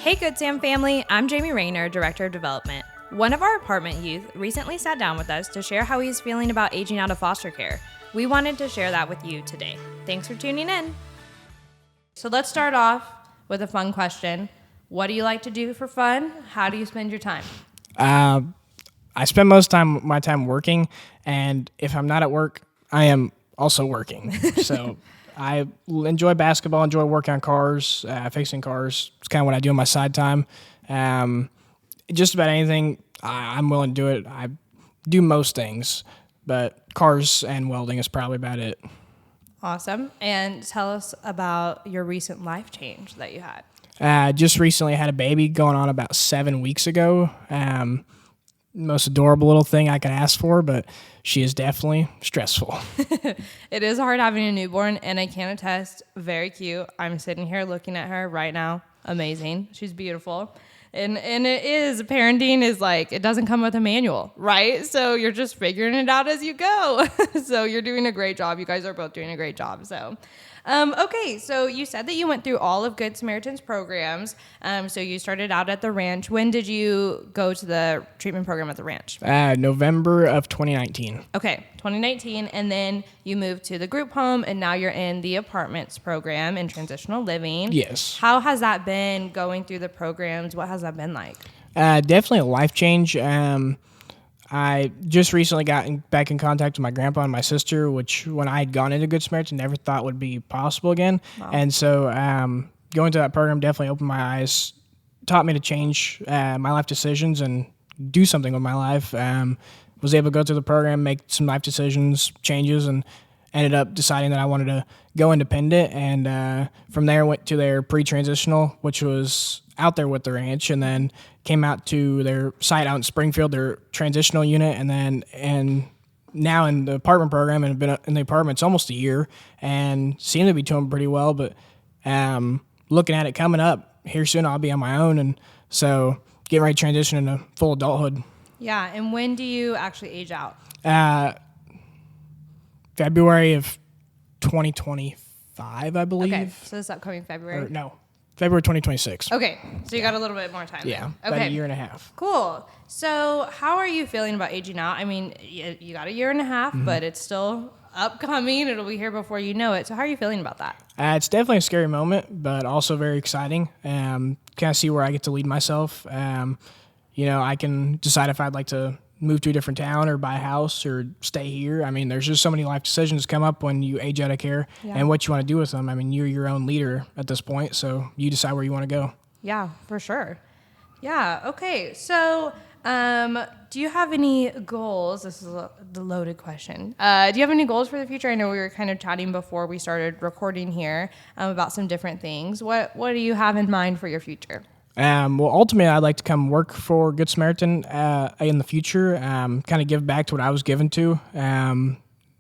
Hey, Good Sam family. I'm Jamie Rayner, Director of Development. One of our apartment youth recently sat down with us to share how he's feeling about aging out of foster care. We wanted to share that with you today. Thanks for tuning in. So let's start off with a fun question. What do you like to do for fun? How do you spend your time? I spend most of my time working, and if I'm not at work, I am also working. So I enjoy basketball, enjoy working on cars, fixing cars. It's kind of what I do on my side time. Just about anything, I'm willing to do it. I do most things, but cars and welding is probably about it. Awesome. And tell us about your recent life change that you had. Just recently had a baby going on about 7 weeks ago. Most adorable little thing I could ask for, but she is definitely stressful. It is hard having a newborn, and I can attest, very cute. I'm sitting here looking at her right now. Amazing. She's beautiful. And it is, parenting is like, it doesn't come with a manual, right? So you're just figuring it out as you go. So you're doing a great job. You guys are both doing a great job. So, okay. So you said that you went through all of Good Samaritan's programs. So you started out at the ranch. When did you go to the treatment program at the ranch? November of 2019. Okay, 2019, and then you moved to the group home, and now you're in the apartments program in transitional living. Yes. How has that been going through the programs? What has that been like? Definitely a life change. I just recently got back in contact with my grandpa and my sister, which when I had gone into Good Samaritan, never thought would be possible again. Wow. And so going to that program definitely opened my eyes, taught me to change my life decisions and do something with my life. Was able to go through the program, make some life decisions, changes, and ended up deciding that I wanted to go independent. And from there, went to their pre-transitional, which was out there with the ranch, and then came out to their site out in Springfield, their transitional unit, and now in the apartment program, and have been in the apartments almost a year, and seem to be doing pretty well. But looking at it coming up here soon, I'll be on my own, and so getting ready to transition into full adulthood. Yeah, and when do you actually age out? February of 2025, I believe. Okay, so this upcoming February? Or, no, February 2026. Okay, so you got a little bit more time. Yeah, then. about Okay. a year and a half. Cool. So how are you feeling about aging out? I mean, you got a year and a half, but it's still upcoming. It'll be here before you know it. So how are you feeling about that? It's definitely a scary moment, but also very exciting. Kind of see where I get to lead myself. I can decide if I'd like to move to a different town or buy a house or stay here. I mean, there's just so many life decisions come up when you age out of care and what you want to do with them. I mean, you're your own leader at this point, so you decide where you want to go. Yeah, for sure. Yeah, okay. So do you have any goals? This is the loaded question. Do you have any goals for the future? I know we were kind of chatting before we started recording here about some different things. What do you have in mind for your future? Well, ultimately, I'd like to come work for Good Samaritan in the future, kind of give back to what I was given to,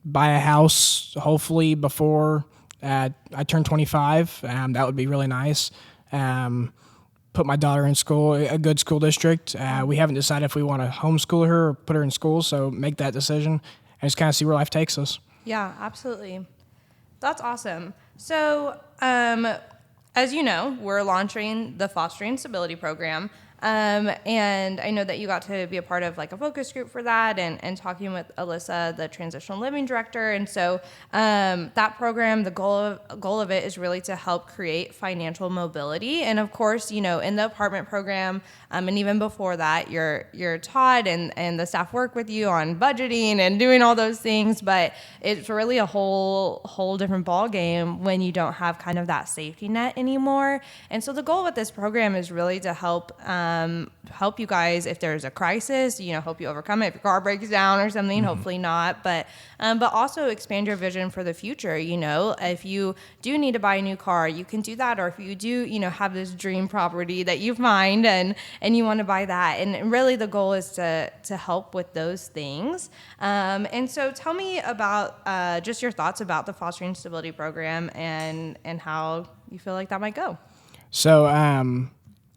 buy a house, hopefully, before I turn 25. That would be really nice. Put my daughter in school, a good school district. We haven't decided if we want to homeschool her or put her in school, so make that decision and just kind of see where life takes us. Yeah, absolutely. That's awesome. So, as you know, we're launching the Fostering Stability Program, and I know that you got to be a part of like a focus group for that and talking with Alyssa, the Transitional Living Director. And so that program, the goal of it is really to help create financial mobility. And of course, in the apartment program, and even before that, you're taught and the staff work with you on budgeting and doing all those things. But it's really a whole different ball game when you don't have kind of that safety net anymore. And so the goal with this program is really to help you guys if there's a crisis, help you overcome it. If your car breaks down or something, hopefully not, but also expand your vision for the future. If you do need to buy a new car, you can do that. Or if you do, have this dream property that you find and you want to buy that. And really the goal is to help with those things. And so tell me about just your thoughts about the Fostering Stability Program and how you feel like that might go. So,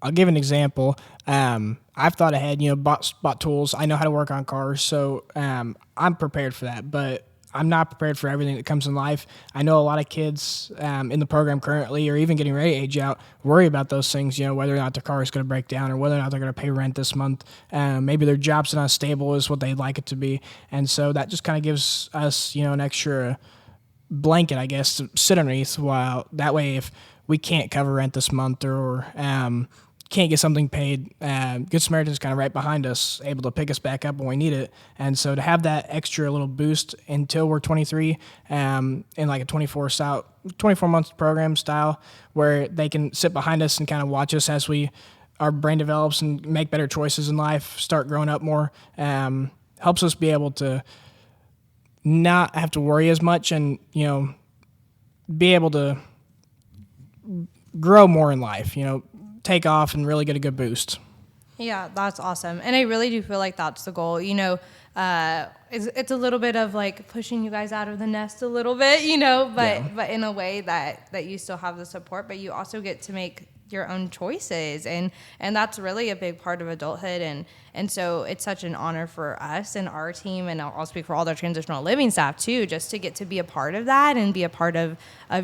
I'll give an example. I've thought ahead, bought tools. I know how to work on cars, so I'm prepared for that. But I'm not prepared for everything that comes in life. I know a lot of kids in the program currently, or even getting ready to age out, worry about those things, whether or not their car is going to break down or whether or not they're going to pay rent this month. Maybe their job's not stable as what they'd like it to be. And so that just kind of gives us, an extra blanket, I guess, to sit underneath, while that way if we can't cover rent this month or can't get something paid, Good Samaritan's kind of right behind us, able to pick us back up when we need it. And so to have that extra little boost until we're 23, in like a 24-month program style, where they can sit behind us and kind of watch us as our brain develops and make better choices in life, start growing up more, helps us be able to not have to worry as much and, be able to grow more in life, take off and really get a good boost. Yeah, that's awesome. And I really do feel like that's the goal. It's a little bit of like pushing you guys out of the nest a little bit, but in a way that you still have the support, but you also get to make your own choices, and that's really a big part of adulthood, and so it's such an honor for us and our team, and I'll speak for all the transitional living staff too, just to get to be a part of that and be a part of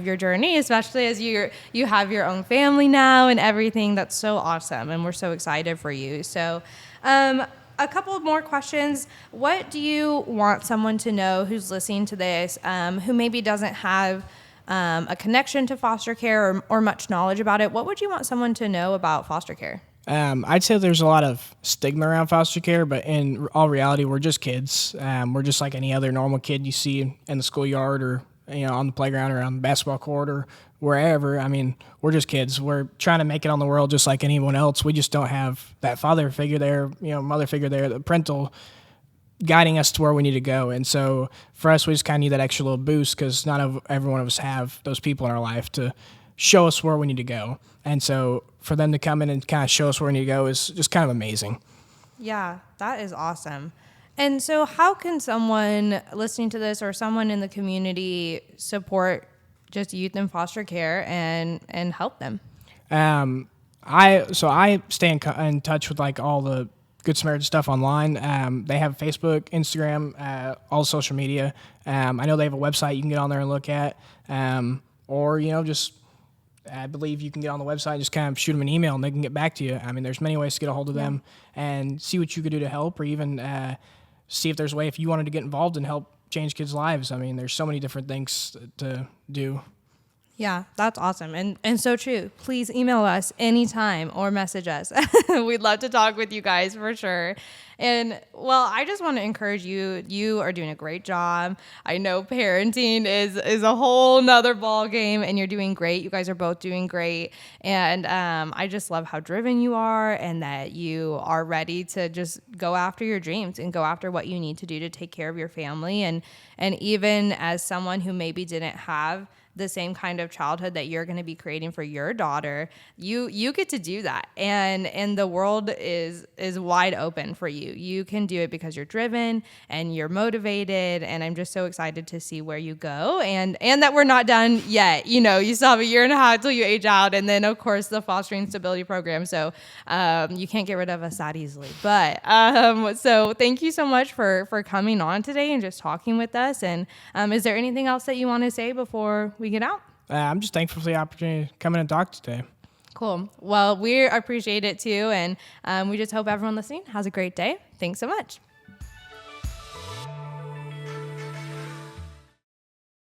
your journey, especially as you have your own family now and everything. That's so awesome, and we're so excited for you. So a couple of more questions. What do you want someone to know who's listening to this, who maybe doesn't have a connection to foster care or much knowledge about it? What would you want someone to know about foster care? I'd say there's a lot of stigma around foster care, but in all reality, we're just kids. We're just like any other normal kid you see in the schoolyard or on the playground or on the basketball court or wherever. I mean, we're just kids. We're trying to make it on the world just like anyone else. We just don't have that father figure there, mother figure there, the parental guiding us to where we need to go. And so for us, we just kind of need that extra little boost, because not every one of us have those people in our life to show us where we need to go. And so for them to come in and kind of show us where we need to go is just kind of amazing. Yeah, that is awesome. And so how can someone listening to this or someone in the community support just youth in foster care and help them? I stay in touch with like all the Good Samaritan stuff online. They have Facebook, Instagram, all social media. I know they have a website you can get on there and look at. Or, just I believe you can get on the website and just kind of shoot them an email and they can get back to you. I mean, there's many ways to get a hold of them and see what you could do to help, or even see if there's a way if you wanted to get involved and help change kids' lives. I mean, there's so many different things to do. Yeah, that's awesome. And so true. Please email us anytime or message us. We'd love to talk with you guys for sure. And well, I just want to encourage you. You are doing a great job. I know parenting is a whole nother ball game, and you're doing great. You guys are both doing great. And I just love how driven you are, and that you are ready to just go after your dreams and go after what you need to do to take care of your family. And even as someone who maybe didn't have the same kind of childhood that you're going to be creating for your daughter, you get to do that, and the world is wide open for you. You can do it because you're driven and you're motivated, and I'm just so excited to see where you go, and that we're not done yet. You still have a year and a half till you age out, and then of course the fostering stability program, so you can't get rid of us that easily. But so thank you so much for coming on today and just talking with us. And is there anything else that you want to say before we get out? I'm just thankful for the opportunity to come in and talk today. Cool. Well, we appreciate it too. And we just hope everyone listening has a great day. Thanks so much.